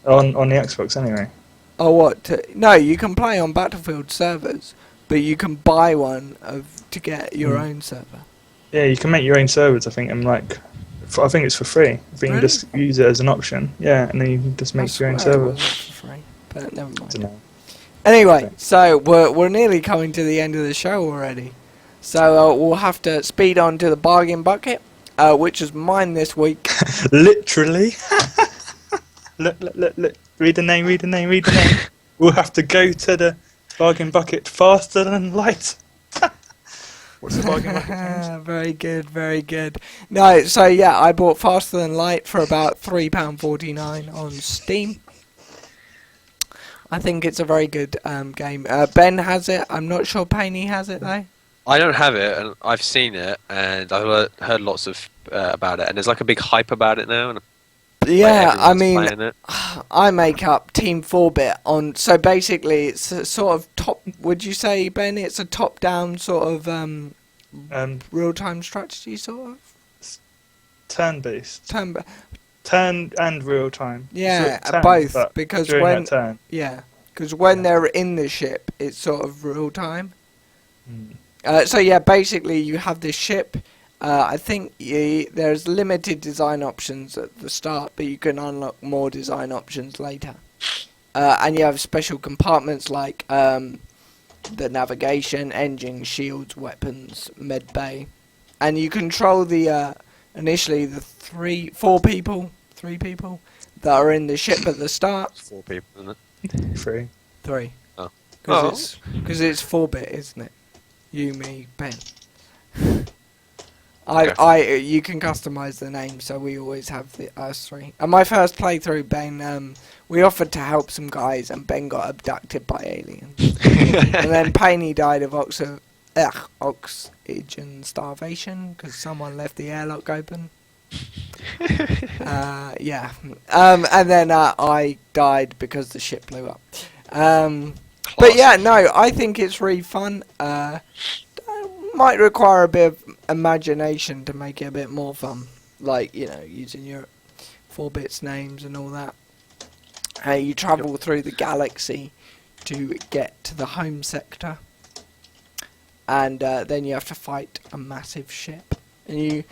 on the Xbox anyway. oh what? No, you can play on Battlefield servers, but you can buy one to get your own server. Yeah, you can make your own servers. I think I think it's for free. I think you Really? just use it as an option. Yeah, and then you can just make your own swear it server. was for free, but never mind. Dunno. Anyway, Okay. so we're nearly coming to the end of the show already. So we'll have to speed on to the bargain bucket, which is mine this week. Literally. Look. Read the name. We'll have to go to the bargain bucket faster than light. What's the bargain bucket, James? Very good. No, so yeah, I bought Faster Than Light for about £3.49 on Steam. I think it's a very good game. Ben has it. I'm not sure Painey has it though. I don't have it, and I've seen it, and I've heard lots of about it, and there's like a big hype about it now. And Yeah, I everyone's mean, playing it. I make up Team 4-bit on. So basically, it's a sort of top. Would you say, Ben? It's a top-down sort of real-time strategy, sort of. Turn-based. Turn. Turn and real time. Yeah, So turn, both, but because during when that turn. yeah, because when Yeah. they're in the ship, it's sort of real time. So yeah, basically you have this ship. I think there's limited design options at the start, but you can unlock more design options later. And you have special compartments like the navigation, engine, shields, weapons, med bay, and you control the initially the three people that are in the ship at the start. 4 people, isn't it? 3. 3. Oh. Because it's 4-bit, isn't it? You, me, Ben. Okay. You can customize the name, so we always have us 3. And my first playthrough, Ben, we offered to help some guys, and Ben got abducted by aliens. And then Paney died of oxygen starvation because someone left the airlock open. Yeah. And then I died because the ship blew up. But yeah, no, I think it's really fun. Might require a bit of imagination to make it a bit more fun. Like, you know, using your 4-bits names and all that. You travel through the galaxy to get to the home sector. And then you have to fight a massive ship. And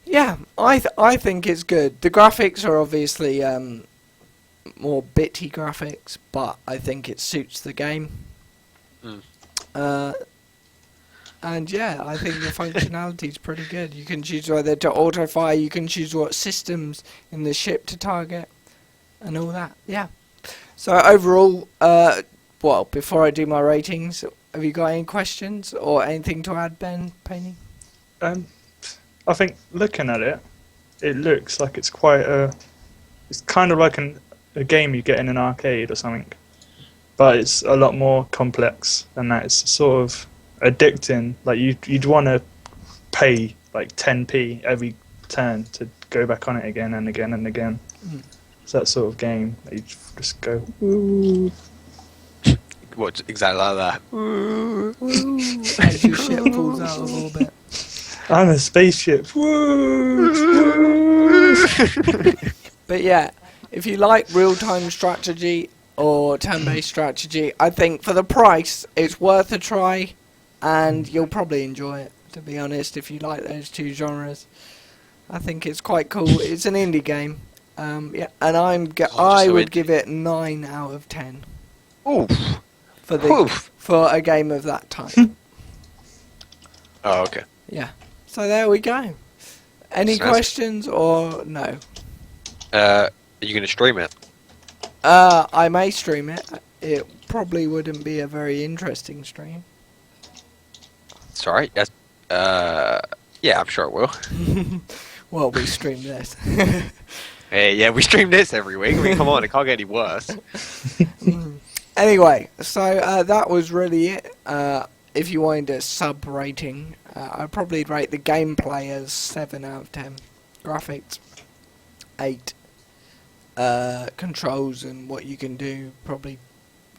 I think it's good. The graphics are obviously more bitty graphics, but I think it suits the game. And yeah, I think the functionality is pretty good. You can choose whether to auto-fire, you can choose what systems in the ship to target, and all that, yeah. So overall, well, before I do my ratings, have you got any questions or anything to add, Ben, Paney? I think looking at it, it looks like it's it's kind of like a game you get in an arcade or something. But it's a lot more complex than that. It's sort of addicting. Like you'd want to pay like 10p every turn to go back on it again and again and again. It's that sort of game that you just go, ooh. What, exactly like that? As your ship falls out of orbit. I'm a spaceship. Woo! But yeah, if you like real-time strategy or turn-based strategy, I think for the price, it's worth a try, and you'll probably enjoy it, to be honest, if you like those two genres. I think it's quite cool. It's an indie game. Yeah, and I would give it 9 out of 10. Oof. For a game of that type. Oh, okay. Yeah. So there we go. Any questions or no? Are you going to stream it? I may stream it. It probably wouldn't be a very interesting stream. Sorry. Yes. Yeah, I'm sure it will. Well, we stream this. Hey, yeah, we stream this every week. I mean, come on, it can't get any worse. Anyway, so that was really it. If you wanted a sub rating, I'd probably rate the gameplay as 7 out of 10. Graphics, 8. Controls and what you can do, probably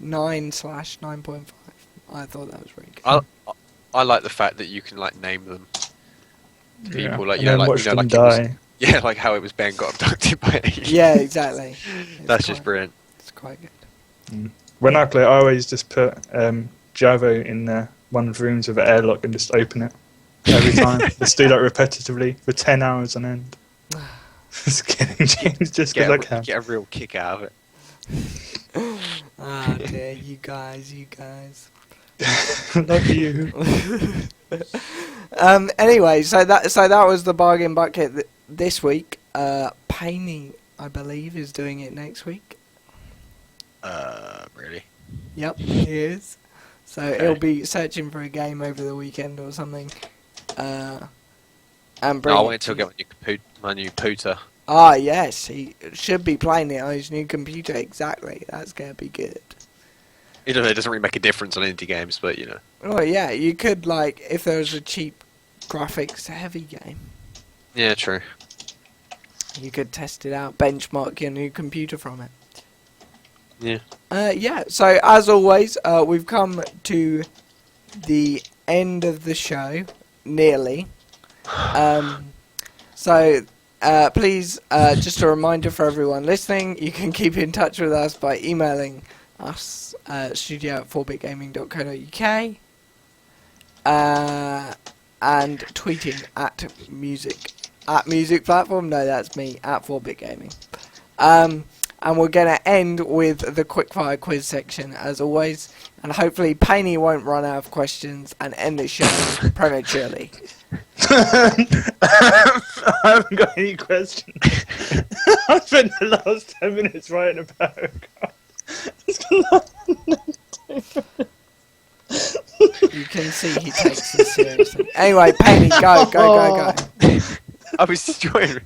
9/9.5. I thought that was really good. I like the fact that you can like name them to people, like watch them die. Like how it was Ben got abducted by aliens. Yeah, exactly. That's just brilliant. It's quite good. When I play, I always just put Javo in one of the rooms with an airlock and just open it every time. Just do that repetitively for 10 hours on end. Just kidding, James, just because I can. Get a real kick out of it. Ah, dear, you guys. Love you. Anyway, so that was the bargain bucket this week. Paney, I believe, is doing it next week. Really? Yep, he is. So he'll be searching for a game over the weekend or something. And bring I'll wait until I get my new pooter. Ah, yes, he should be playing it on his new computer. Exactly, that's gonna be good. It doesn't really make a difference on indie games, but you know. Oh yeah, you could like if there was a cheap graphics-heavy game. Yeah, true. You could test it out, benchmark your new computer from it. Yeah. Yeah. So as always, we've come to the end of the show, nearly. So please, just a reminder for everyone listening, you can keep in touch with us by emailing us studio@4bitgaming.co.uk and tweeting at music platform. No, that's me at 4bitgaming. And we're going to end with the quickfire quiz section, as always. And hopefully Painey won't run out of questions and end the show prematurely. I haven't got any questions. I've spent the last 10 minutes writing a paragraph. You can see he takes this seriously. Anyway, Painey, go. I was enjoying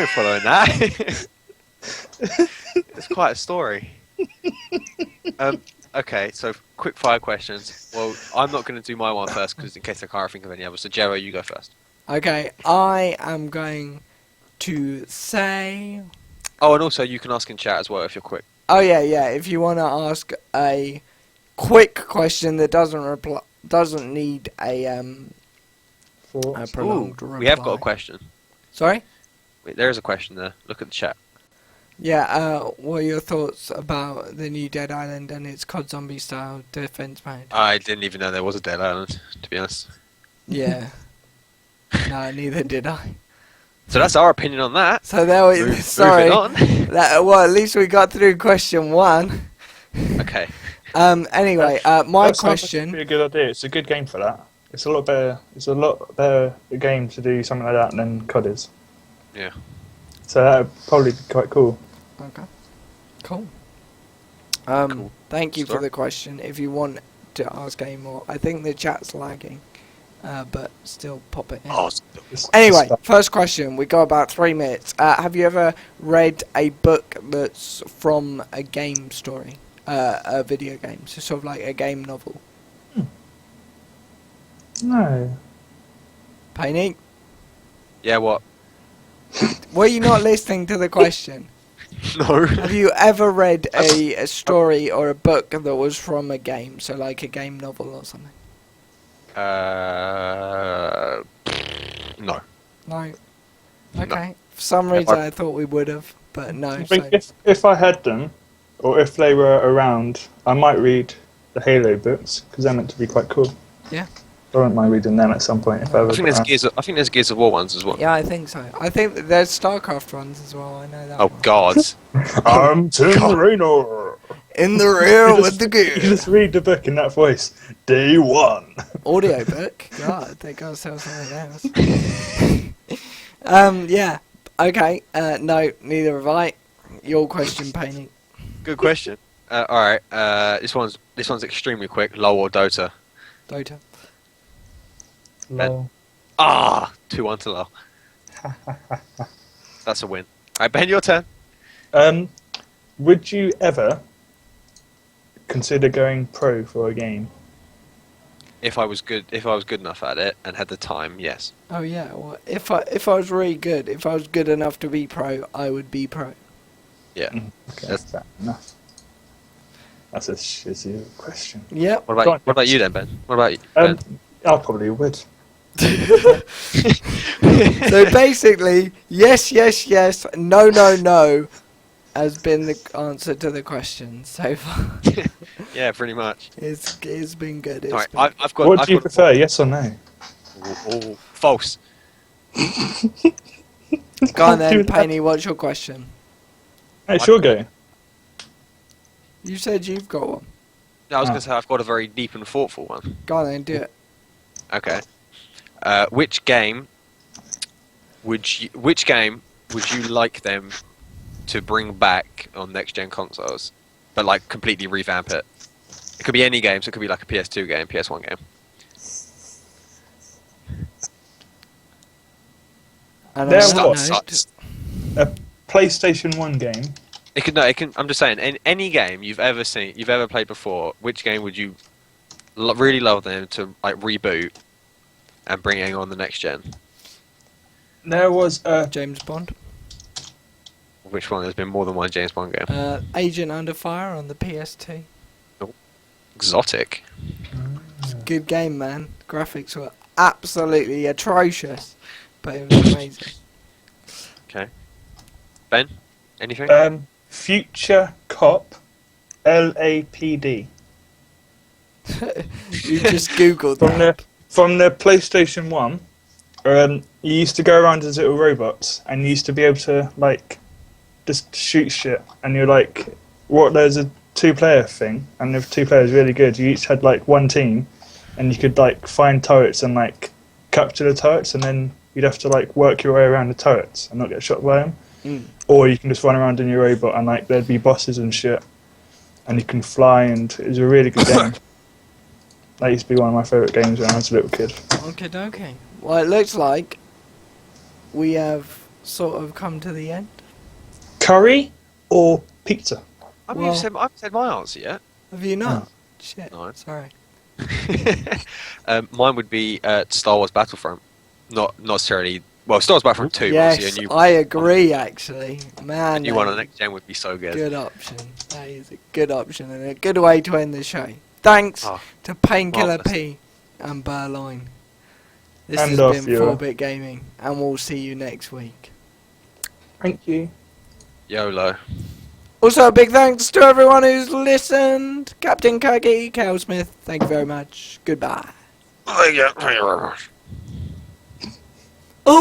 following that. It's quite a story. Okay, so quick fire questions. Well, I'm not going to do my one first because in case I can't think of any others. So Javo, you go first. Okay, I am going to say... Oh, and also you can ask in chat as well if you're quick. Oh yeah. If you want to ask a quick question that doesn't need a prolonged reply. We have got a question. Sorry? Wait, there is a question there. Look at the chat. Yeah, what are your thoughts about the new Dead Island and its COD Zombie style defense mode? I didn't even know there was a Dead Island, to be honest. Yeah. No, neither did I. So that's our opinion on that. So there we... Sorry. Moving on. Well, at least we got through question 1. Okay. Anyway, my question... That's a good idea. It's a good game for that. It's a lot better. It's a lot better game to do something like that than COD is. Yeah. So that would probably be quite cool. Okay. Cool. Cool. Thank you for Start. the question. If you want to ask any more, I think the chat's lagging, but still pop it in. Oh, Anyway, first question. We got about 3 minutes. Have you ever read a book that's from a game story, a video game, so sort of like a game novel? No. Painting? yeah, what? Were you not listening to the question? No. Have you ever read a story or a book that was from a game, so like a game novel or something? No. No. Okay. For some reason I thought we would have, but no. I think if I had them, or if they were around, I might read the Halo books because they're meant to be quite cool. Yeah. I wouldn't mind reading them at some point if I I ever. think there's Gears of War ones as well. Yeah, I think so. I think that there's StarCraft ones as well. I know that. Oh one. God. I'm Tim Raynor. In the rear with the You gear. just read the book in that voice. Day 1. Audio book. God, they gotta sell something else. Yeah. Okay. No, neither have I. Your question, Painting. Good question. All right. This one's extremely quick. LoL or Dota? Dota. Lol. 2-1 to LoL. That's a win. All right, Ben, your turn. Would you ever consider going pro for a game? If I was good enough at it and had the time, yes. Oh yeah. Well, if I was really good, if I was good enough to be pro, I would be pro. Yeah. Okay, That's- fair enough. That's a shitty question. Yep. What about you then, Ben? What about you? I probably would. So basically, yes, no, has been the answer to the question so far. Yeah, pretty much. It's been good. All right, I've got. What do you prefer, yes or no? False. Go on then, Painey, what's your question? Hey, sure go. You said you've got one. No, I was going to say I've got a very deep and thoughtful one. Go on then, do it. Okay. Which game would you like them to bring back on next gen consoles, but like completely revamp it? It could be any game, so it could be like a PS2 game, PS1 game. And There on that was note- a PlayStation 1 game. It could. I'm just saying, any game you've ever played before, which game would you really love them to like reboot and bring it on the next gen? There was a James Bond. Which one? There's been more than one James Bond game. Agent Under Fire on the PS2. Exotic. It's a good game, man. Graphics were absolutely atrocious, but it was amazing. Okay. Ben, anything? Future Cop LAPD. You just googled From that. From the PlayStation 1, you used to go around as little robots, and you used to be able to, like, just shoot shit, and you're like, what? There's a 2-player thing, and if 2 players really good, you each had like one team, and you could like find turrets and like capture the turrets, and then you'd have to like work your way around the turrets and not get shot by them. Or you can just run around in your robot, and like there'd be bosses and shit, and you can fly, and it was a really good game. That used to be one of my favourite games when I was a little kid. Okay. Well, it looks like we have sort of come to the end. Curry or pizza? I haven't said my answer yet. Have you not? Oh. Shit. No. Sorry. Mine would be Star Wars Battlefront. Not necessarily. Well, Star Wars Battlefront 2. Yes, obviously, I agree. Actually, man, a new one on the next gen would be so good. good option. That is a good option and a good way to end the show. Thanks to Painkiller marvellous. P and Berline. This And has off been you. 4-Bit Gaming, and we'll see you next week. Thank you. YOLO. Also, a big thanks to everyone who's listened. Captain Kirky, Cal Smith, thank you very much. Goodbye. Are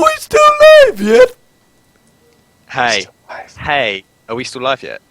we still live yet? Hey, are we still live yet?